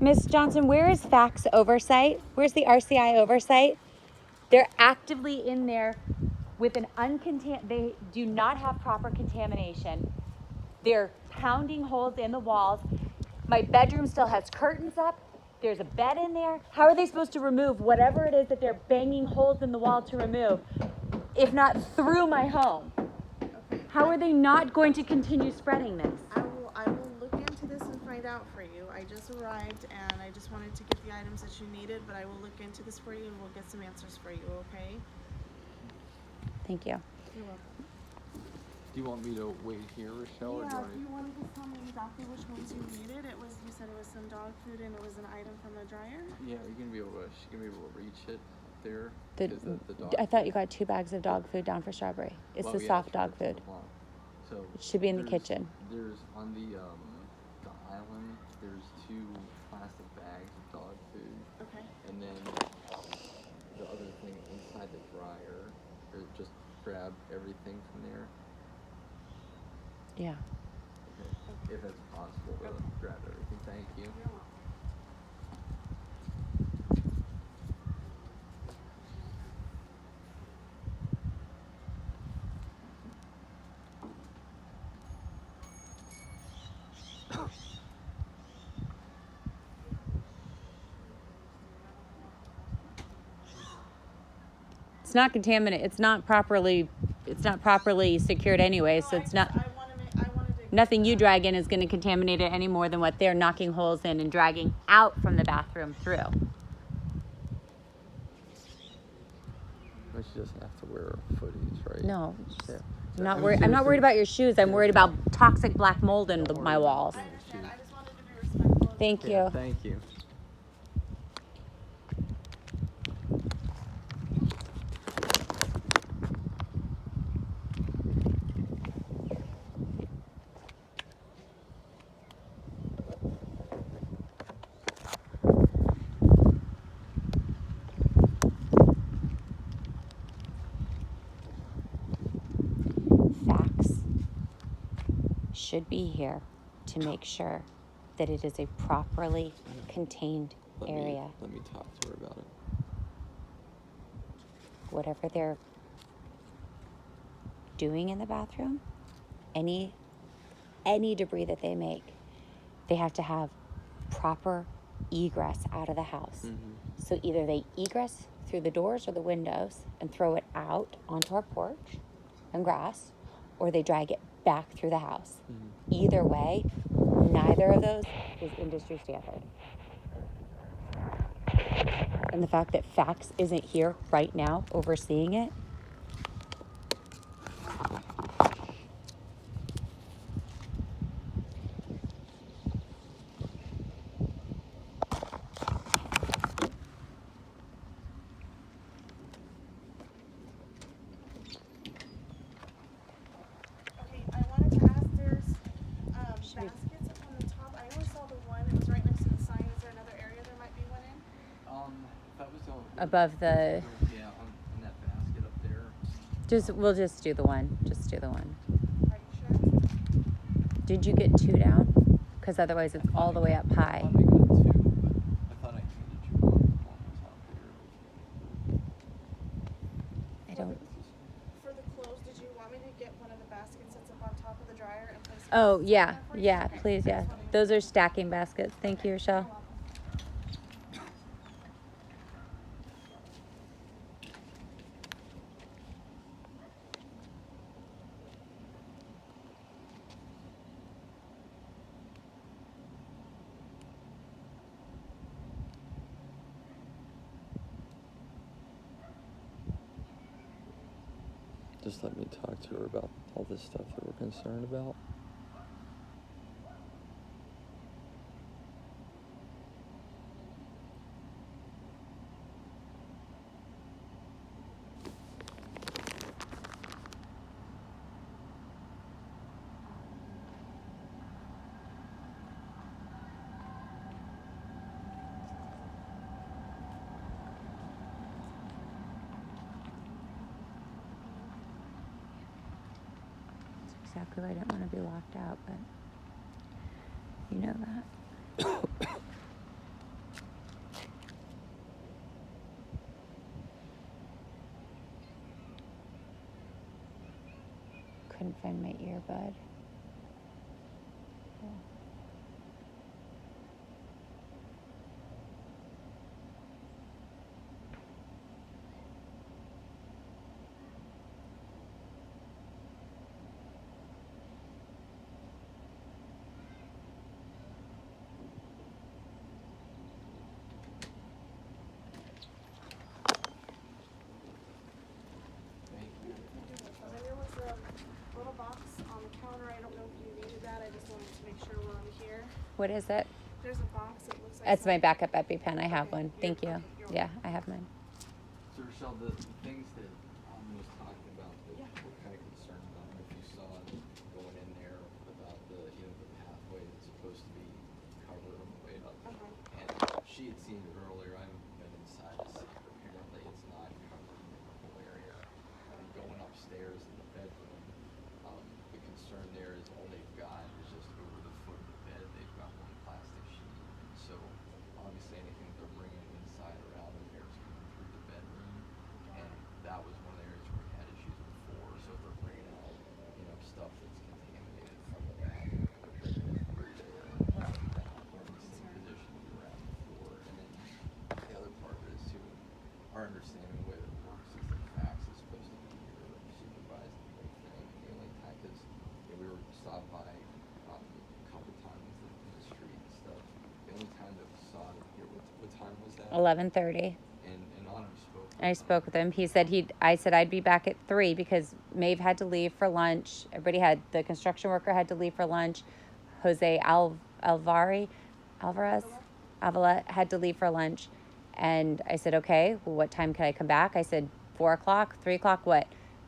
Ms. Johnson, where is fax oversight? Where's the RCI oversight? They're actively in there with an they do not have proper contamination. They're pounding holes in the walls. My bedroom still has curtains up. There's a bed in there. How are they supposed to remove whatever it is that they're banging holes in the wall to remove, if not through my home? Okay. How are they not going to continue spreading this? I will look into this and find out for you. I just arrived and I just wanted to get the items that you needed, but I will look into this for you and we'll get some answers for you, okay? Thank you. You're welcome. Do you want me to wait here, Rochelle? Yeah, or do you want to just tell me exactly which ones you needed? You said it was some dog food and it was an item from the dryer? Yeah, she's gonna be able to reach it there. The dog I thought you got 2 bags of dog food down for Strawberry. It's the soft dog food. So it should be in the kitchen. There's on the island. There's 2 plastic bags of dog food. Okay. And then the other thing inside the dryer, or just grab everything from there. Yeah. Okay. If it's possible to grab everything. Thank you. You're welcome. It's not contaminated. It's not properly secured anyway, so it's not. I wanted to. Nothing you drag in is going to contaminate it any more than what they're knocking holes in and dragging out from the bathroom through. But she doesn't have to wear footies, right? No. Yeah. I'm not worried about your shoes. I'm worried about toxic black mold in my walls. I understand. I just wanted to be respectful. Thank you. Yeah, thank you. Facts should be here to make sure that it is a properly contained area. Let me talk to her about it. Whatever they're doing in the bathroom, any debris that they make, they have to have proper egress out of the house. Mm-hmm. So either they egress through the doors or the windows and throw it out onto our porch and grass, or they drag it back through the house. Mm-hmm. Either way, neither of those is industry standard. And the fact that Fax isn't here right now overseeing it, Okay, I wanted to ask, there's baskets up on the top. I only saw the one. It was right next to the sign. Is there another area there might be one in? That was above the, yeah, on that basket up there. we'll just do the one. Just do the one. Are you sure? Did you get 2 down? Because otherwise it's all the way up high. I thought I got 2, but I thought I handed you one. One was out there. I don't. For the clothes, did you want me to get one of the baskets that's up on top of the dryer and place it Oh, on yeah. there for you? Yeah, Okay, please, yeah. just wanted to- Those are stacking baskets. Thank you, You're Rochelle. welcome. Just let me talk to her about all this stuff that we're concerned about. Exactly why I didn't want to be locked out, but you know that. can't find my earbud. Oh. There was a little box on the counter. I don't know if you needed that. I just wanted to make sure we're on here. What is it? There's a box. It looks like That's my some- backup EpiPen. I have Okay, one. Thank you. okay, you're Yeah, I have mine. So Rochelle, the things that was talking about that Yeah. we're kind of concerned about, if you saw going in there about the pathway that's supposed to be covered on the way up. And she had seen it earlier. I haven't been inside to see it. Apparently it's not covered in the whole area. And going upstairs in the bedroom, the concern there is all they've got is just over the foot of the bed. They've got one plastic sheet. So obviously anything that they're bringing inside or out of there is coming through the bedroom. And that was one of the areas where we had issues before. So if they're bringing out, stuff that's contaminated from the bathroom, they're bringing it through there. That we're in the same position we were at before. And then the other part of it is too, our understanding of the way that it works is that fax is supposed to be here, supervised the whole thing. And the only time, because we were stopped by a couple times in the street and stuff. The only time that we saw it here, what time was that? 11:30. And Autumn spoke. I spoke with him. He said I said I'd be back at 3 because Maeve had to leave for lunch. The construction worker had to leave for lunch. Jose Alvarez Avila had to leave for lunch. And I said, okay, well, what time can I come back? I said, 4 o'clock, 3 o'clock, what?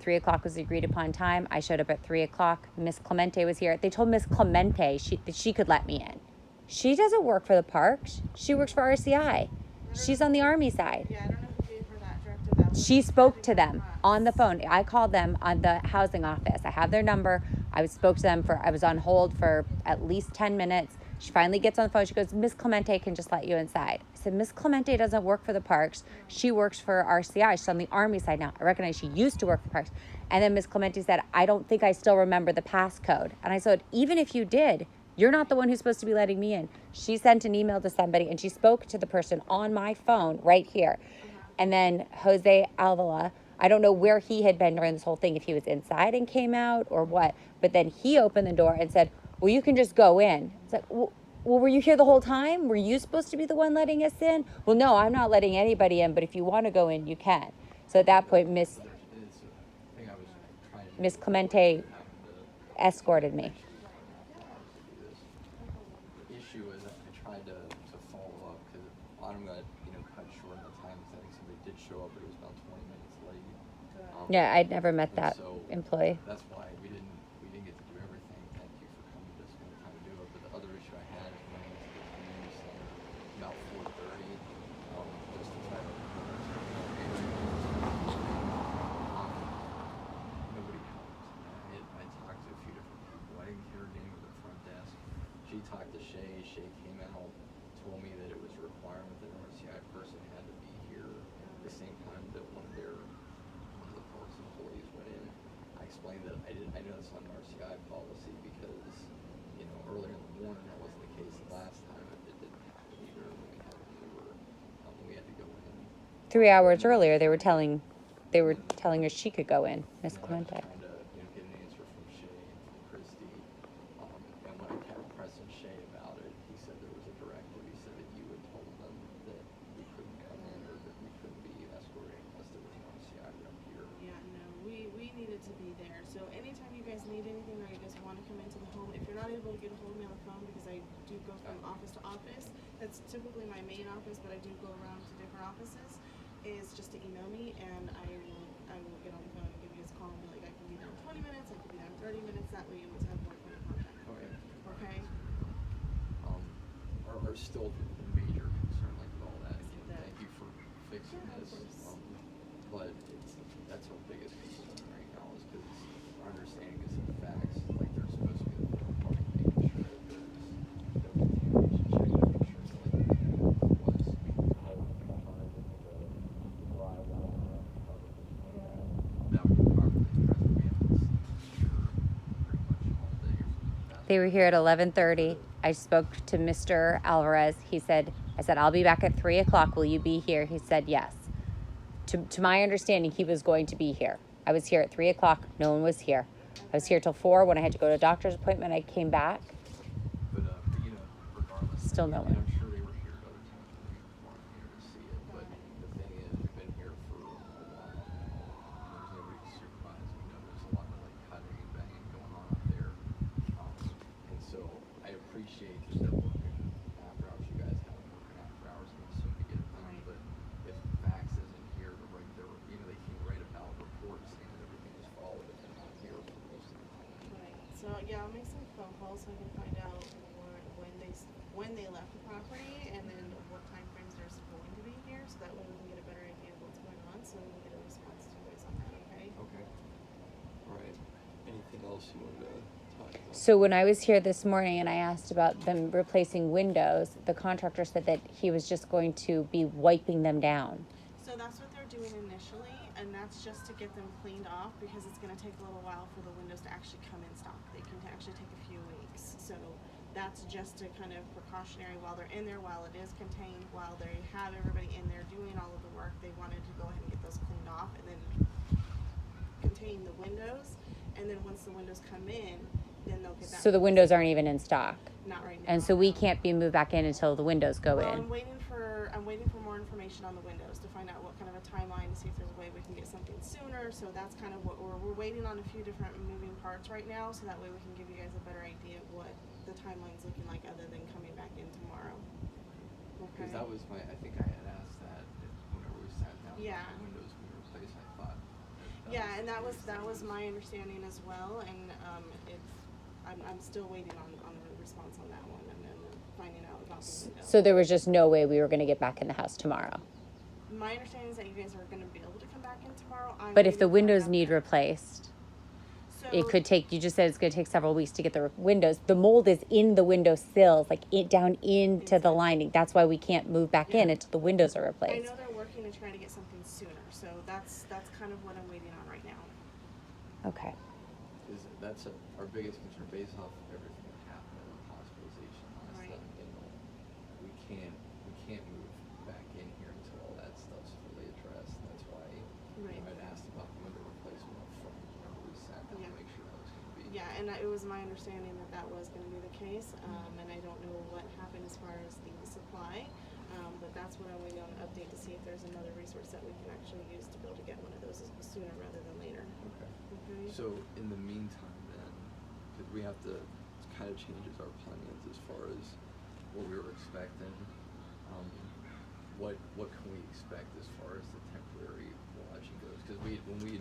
3 o'clock was the agreed upon time. I showed up at 3 o'clock. Miss Clemente was here. They told Miss Clemente that she could let me in. She doesn't work for the parks. She works for RCI. She's on the Army side. Yeah, I don't know who gave her that directive. That was She spoke to heading them across. on the phone. I called them on the housing office. I have their number. I spoke to them I was on hold for at least 10 minutes. She finally gets on the phone. She goes, Miss Clemente can just let you inside. I said, Miss Clemente doesn't work for the parks. She works for RCI. She's on the Army side now. I recognize she used to work for parks. And then Miss Clemente said, I don't think I still remember the passcode. And I said, even if you did, you're not the one who's supposed to be letting me in. She sent an email to somebody and she spoke to the person on my phone right here. And then Jose Alvala, I don't know where he had been during this whole thing, if he was inside and came out or what. But then he opened the door and said, well, you can just go in. It's like, well, were you here the whole time? Were you supposed to be the one letting us in? Well, no, I'm not letting anybody in, but if you want to go in, you can. So at that point, Miss Clemente escorted me. The issue is I tried to follow up because Autumn got cut short in the time. I think somebody did show up, but it was about 20 minutes late. Yeah, I'd never met that so employee. That's why we didn't get to do everything. Thank you for coming to spend the time to do it. But the other issue I had is when I went to the community center about 4:30, just to try to nobody helped. I talked to a few different people. I didn't hear her name at the front desk. She talked to Shay. Shay came out, told me that it was a requirement that an RCI person had to be here at the same time that one of the parks employees went in. I explained that I know it's not an RCI policy because earlier in the morning that wasn't the case. The last time it didn't happen either when we had to go in. 3 hours earlier, they were telling her she could go in, Miss Clemente. Trying to get an answer from Shay and from Christy. And when I kept pressing Shay about it, he said there was a directive. He said that you had told them that we couldn't come in or that we couldn't be escorting unless there was an RCI rep here. Yeah, no, we needed to be there. So anytime you guys need anything or you guys want to come into the home, if you're not able to get a hold of me on the phone because I do go from office to office, that's typically my main office, but I do go around to different offices, is just to email me and I will get on the phone and give you a call and be like, I can be there in 20 minutes, I can be there in 30 minutes, that way you always have more point of contact. Okay? Are still the major concern like with all that. Again, thank you for fixing this. But that's our biggest concern right now is because our understanding is the facts, like they're supposed to be the third party making sure that there's no contamination, checking to make sure that like was that would be properly addressed. We have to sure They were here at 11:30. I spoke to Mr. Alvarez. I said, I'll be back at 3 o'clock. Will you be here? He said, yes. To my understanding, he was going to be here. I was here at 3 o'clock. No one was here. I was here till 4. When I had to go to a doctor's appointment, I came back. But you know, regardless, Still no I mean, one. I'm sure they were here at other times when we weren't here to see it. But the thing is, we've been here for a while. There's nobody to supervise. We know there's a lot of like cutting and banging going on up there. And so I appreciate that they're working after hours. You guys haven't working after hours and soon to get it done. But if Fax isn't here to write their, you know, they can write about reports saying that everything is followed if they're not here for most of the time. Right. So yeah, I'll make some phone calls so I can find out when they left the property and then what time frames they're going to be here, so that way we can get a better idea of what's going on, so we can get a response to you guys on that. Okay. Okay. All right. Anything else you wanted to talk about? So when I was here this morning and I asked about them replacing windows, the contractor said that he was just going to be wiping them down. So that's what they're doing initially, and that's just to get them cleaned off because it's going to take a little while for the windows to actually come in stock. They can actually take a few weeks. So that's just a kind of precautionary while they're in there, while it is contained, while they have everybody in there doing all of the work. They wanted to go ahead and get those cleaned off and then contain the windows. And then once the windows come in, then they'll get that. So the windows aren't even in stock. Not right now. And so we can't be moved back in until the windows go Well, in. I'm waiting for more information on the windows to find out what kind of a timeline to see if there's a way we can get something sooner. So that's kind of what we're waiting on, a few different moving parts right now, so that way we can give you guys a better idea of what the timeline's looking like other than coming back in tomorrow. Okay. Because that was I think I had asked that whenever we sat down. Yeah. About the windows being replaced, I thought. Yeah, and that was my understanding as well, and I'm still waiting on a response on that one, and then finding out about the window. So there was just no way we were going to get back in the house tomorrow. My understanding is that you guys are going to be able to come back in tomorrow. But if the windows need replaced, so, it could take, you just said it's going to take several weeks to get the windows. The mold is in the window sills, like down into the lining. That's why we can't move back in until the windows are I replaced. know they're working to try to get something sooner, so that's kind of what I'm waiting on right now. Okay. That's our biggest concern based off of everything that happened in the hospitalization last Right. time. You know, we can't move back in here until all that stuff's fully addressed. That's why Right. I'd asked about the window replacement up front whenever we sat down Yeah. to make sure that was going to be. Yeah, and it was my understanding that was going to be the case, and I don't know what happened as far as the supply, but that's what I'm waiting on an update to see if there's another resource that we can actually use to be able to get one of those sooner rather than later. Okay. Okay. So in the meantime, then, because we have to, it kind of changes our plans as far as what we were expecting. What can we expect as far as the temporary lodging goes? Because when we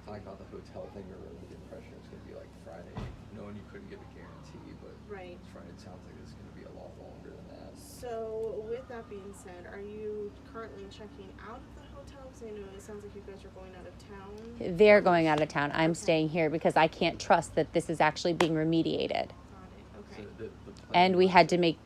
talked about the hotel thing, we were under the impression it was going to be like Friday, knowing you couldn't give a guarantee, but Right. Friday it sounds like it's going to be a lot longer than that. So with that being said, are you currently checking out of the hotel? Because I know it sounds like you guys are going out of town. They're going out of town. I'm Okay. staying here because I can't trust that this is actually being remediated. Got it. Okay. So the plan And we was- had to make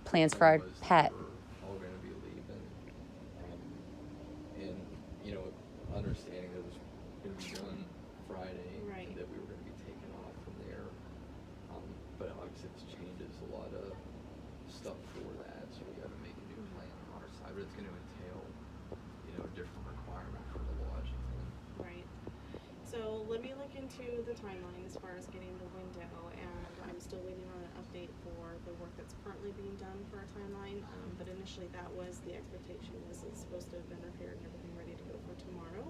plans for our was that pet. we're all going to be leaving, and you know, understanding that it was going to be done Friday, Right. and that we were going to be taken off from there. But obviously, this changes a lot of stuff for that, so we got to make a new plan on our side. But it's going to entail, you know, a different requirement for the lodging thing. Right. So let me look into the timeline as far as getting the window, and I'm still waiting on an update for the work that's currently being done for our timeline. But initially, that was the expectation. Was it's supposed to have been repaired and everything ready to go for tomorrow.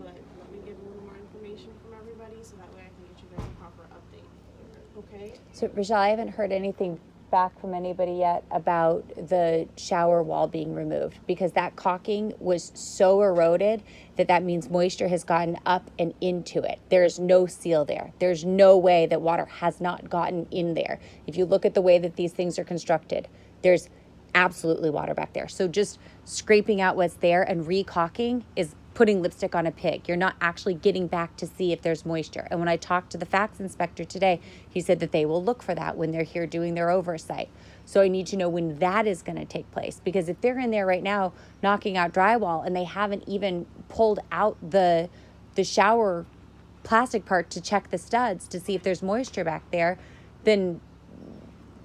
But let me get a little more information from everybody, so that way I can get you guys a proper update. Okay. So, Rochelle, I haven't heard anything back from anybody yet about the shower wall being removed, because that caulking was so eroded that means moisture has gotten up and into it. There's no seal there. There's no way that water has not gotten in there. If you look at the way that these things are constructed, there's absolutely water back there. So just scraping out what's there and re-caulking is putting lipstick on a pig. You're not actually getting back to see if there's moisture. And when I talked to the fax inspector today, he said that they will look for that when they're here doing their oversight. So I need to know when that is going to take place, because if they're in there right now knocking out drywall and they haven't even pulled out the shower plastic part to check the studs to see if there's moisture back there, then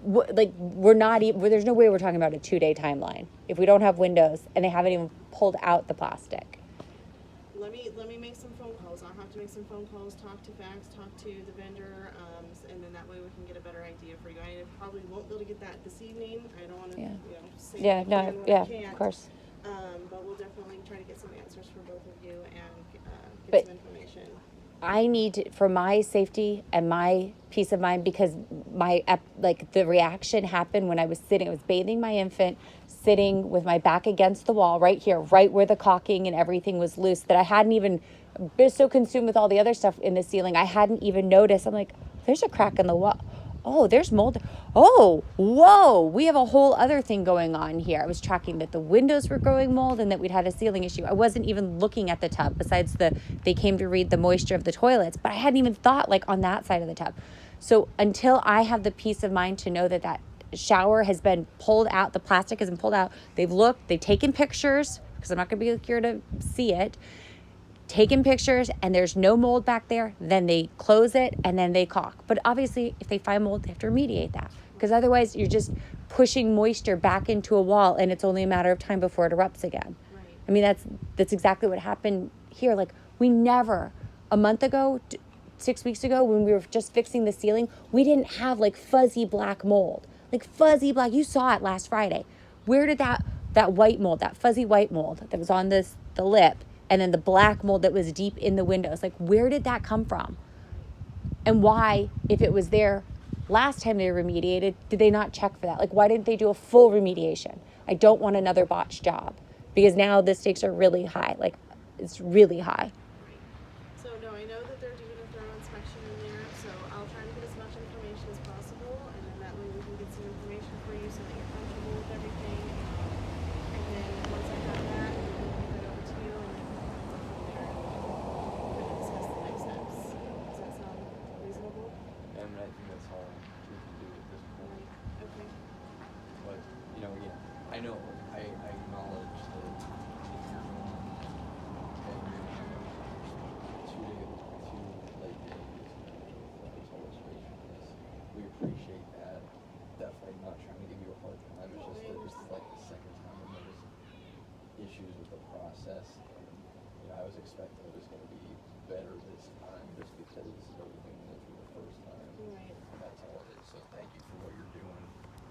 we're not even, there's no way we're talking about a 2-day timeline if we don't have windows and they haven't even pulled out the plastic. Let me make some phone calls. I'll have to make some phone calls, talk to Fax, talk to the vendor, and then that way we can get a better idea for you. I probably won't be able to get that this evening. I don't want to, say Yeah, I no, can when yeah, I can't. of course. But we'll definitely try to get some answers for both of you and get But- some information. I need for my safety and my peace of mind, because the reaction happened when I was bathing my infant, sitting with my back against the wall right here, right where the caulking and everything was loose, that I hadn't even been so consumed with all the other stuff in the ceiling. I hadn't even noticed. I'm like, there's a crack in the wall. Oh, there's mold. Oh, whoa, we have a whole other thing going on here. I was tracking that the windows were growing mold and that we'd had a ceiling issue. I wasn't even looking at the tub besides they came to read the moisture of the toilets, but I hadn't even thought on that side of the tub. So until I have the peace of mind to know that shower has been pulled out, the plastic has been pulled out, they've taken pictures, because I'm not going to be here to see it, taken pictures, and there's no mold back there, then they close it and then they caulk. But obviously, if they find mold, they have to remediate that, because otherwise you're just pushing moisture back into a wall, and it's only a matter of time before it erupts again. Right. I mean, that's exactly what happened here. We never, a month ago, 6 weeks ago, when we were just fixing the ceiling, we didn't have fuzzy black mold. Fuzzy black, you saw it last Friday. Where did that white mold, that fuzzy white mold that was on the lip, and then the black mold that was deep in the windows, where did that come from? And why, if it was there last time they remediated, did they not check for that? Why didn't they do a full remediation? I don't want another botched job, because now the stakes are really high. It's really high. So no, I know that they're doing a thorough inspection in there, so I'll try to get as much information as possible, and then that way we can get some information for you so that you're comfortable with everything. And then once I have that, we can get that over to you, and then we can go from there and discuss the next steps. Does that sound reasonable? And I think that's all we can do at this point. Okay. But, again, I know, I acknowledge that if you're going and two late days with illustration of this, we appreciate that. Definitely not trying to give you a hard time. It's just that this is the second time I've noticed issues with the process. And, I was expecting it was going to be better this time just because everything went through the first time. Right. And that's all it is. So thank you for what you're doing.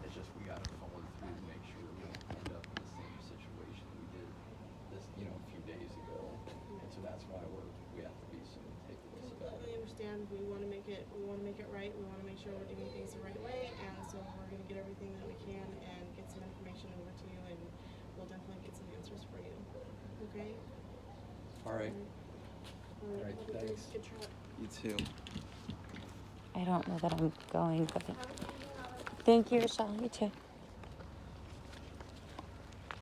It's just we got to follow through to make sure we don't end up in the same situation we did this, a few days ago. And so that's why we have to be so meticulous about Completely it. understand. We want to make it right. We want to make sure we're doing things the right way, and so we're going to get everything that we can and get some information over to you, and we'll definitely get some answers for you. Okay? All right. All right. Thanks. Good try. You too. I don't know that I'm going, but thank you, Rochelle. You too.